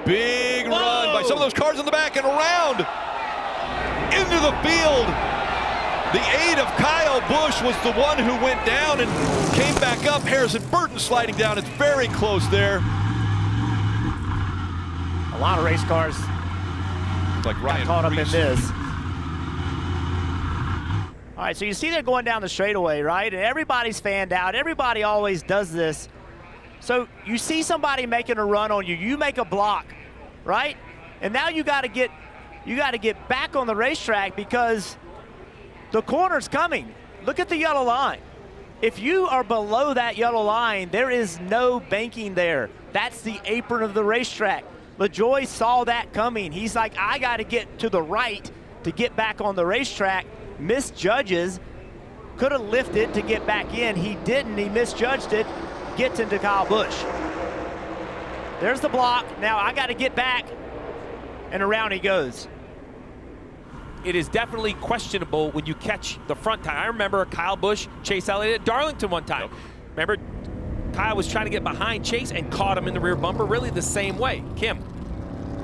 big run by some of those cars in the back and around into the field. The aid of Kyle Busch was the one who went down and came back up. Harrison Burton sliding down. It's very close there. A lot of race cars like Ryan caught up in Reese. this. All right, so you see they're going down the straightaway, right? And everybody's fanned out. Everybody always does this. So you see somebody making a run on you. You make a block, right? And now you got to get back on the racetrack because the corner's coming. Look at the yellow line. If you are below that yellow line, there is no banking there. That's the apron of the racetrack. LaJoie saw that coming. He's like, I got to get to the right to get back on the racetrack. Misjudges, could have lifted to get back in. He didn't, he misjudged it, gets into Kyle Busch. There's the block. Now I got to get back, and around he goes. It is definitely questionable when you catch the front tire. I remember Kyle Busch, Chase Elliott at Darlington one time. Yep. Remember, Kyle was trying to get behind Chase and caught him in the rear bumper, really the same way. Kim.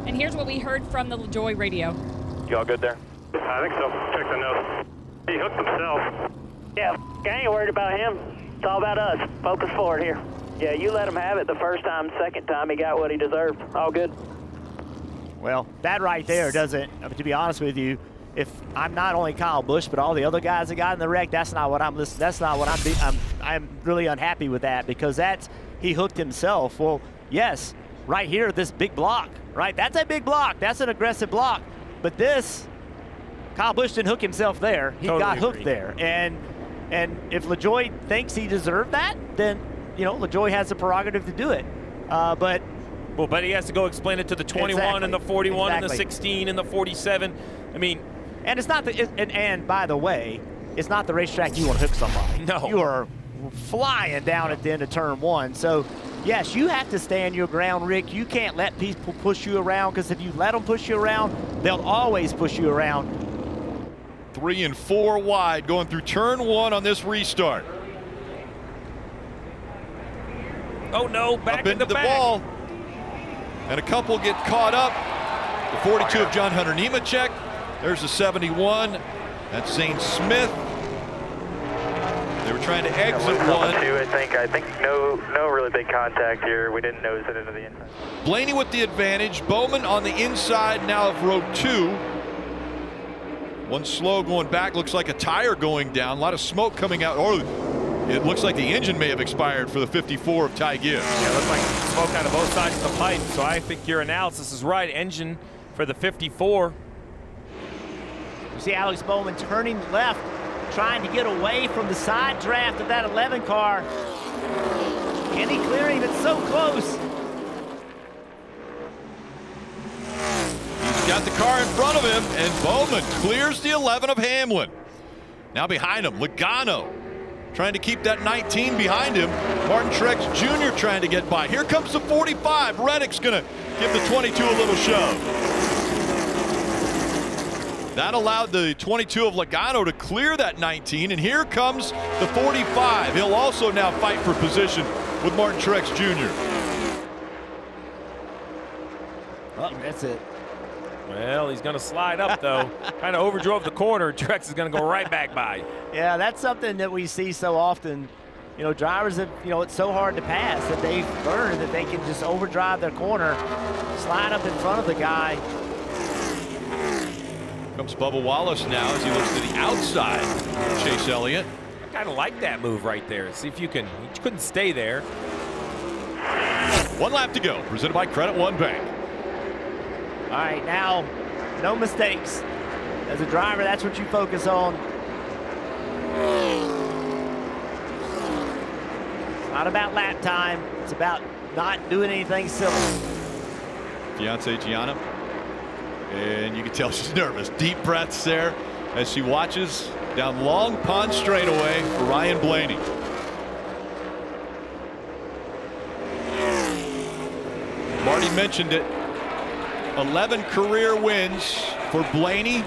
And here's what we heard from the LaJoie radio. Y'all good there? I think so. Check the nose. He hooked himself. Yeah, I ain't worried about him. It's all about us. Focus forward here. Yeah, you let him have it the first time, second time he got what he deserved. All good. Well, that right there doesn't, to be honest with you, if I'm not only Kyle Busch, but all the other guys that got in the wreck, that's not what I'm listening. That's not what I'm really unhappy with that, because he hooked himself. Well, yes, right here, this big block, right? That's a big block. That's an aggressive block. But this, Kyle Busch didn't hook himself there. He got hooked there. And if LaJoie thinks he deserved that, then, LaJoie has the prerogative to do it. But he has to go explain it to the 21 and the 41 and the 16 and the 47. I mean, and it's not and by the way, it's not the racetrack you want to hook somebody. No. You are flying down at the end of turn one. So, yes, you have to stand your ground, Rick. You can't let people push you around, because if you let them push you around, they'll always push you around. 3 and 4 wide going through turn one on this restart. Oh no, back up into the back. ball. And a couple get caught up. The 42 of John Hunter Nemechek. There's the 71. That's Zane Smith. They were trying to exit one. I think no really big contact here. We didn't nose it into the inside. Blaney with the advantage. Bowman on the inside now of row 2. One slow going back. Looks like a tire going down. A lot of smoke coming out. Or it looks like the engine may have expired for the 54 of Ty Gibbs. Yeah, it looks like smoke out of both sides of the pipe. So I think your analysis is right. Engine for the 54. You see Alex Bowman turning left, trying to get away from the side draft of that 11 car. Can he clear him? It's so close. He's got the car in front of him, and Bowman clears the 11 of Hamlin. Now behind him, Logano trying to keep that 19 behind him. Martin Truex Jr. trying to get by. Here comes the 45. Reddick's going to give the 22 a little shove. That allowed the 22 of Logano to clear that 19, and here comes the 45. He'll also now fight for position with Martin Truex Jr. Oh, that's it. Well, he's going to slide up, though. Kind of overdrove the corner. Truex is going to go right back by. Yeah, that's something that we see so often. Drivers that, it's so hard to pass that they've learned that they can just overdrive their corner, slide up in front of the guy. Comes Bubba Wallace now as he looks to the outside of Chase Elliott. I kind of like that move right there. See if you can. He couldn't stay there. 1 lap to go. Presented by Credit One Bank. All right, now, no mistakes. As a driver, that's what you focus on. It's not about lap time. It's about not doing anything silly. Fiance Gianna. And you can tell she's nervous. Deep breaths there as she watches down Long Pond straightaway for Ryan Blaney. Marty mentioned it. 11 career wins for Blaney.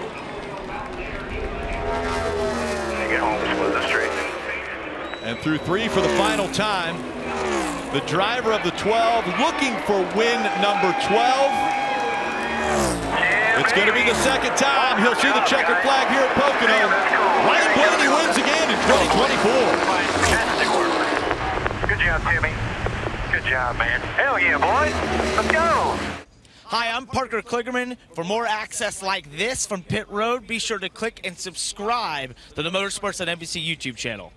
Get home, split the street. And through 3 for the final time. the driver of the 12, looking for win number 12. It's going to be the second time he'll see the checkered flag here at Pocono. Ryan Blaney wins again in 2024. Fantastic work. Good job, Timmy. Good job, man. Hell yeah, boys. Let's go. Hi, I'm Parker Kligerman. For more access like this from Pit Road, be sure to click and subscribe to the Motorsports on NBC YouTube channel.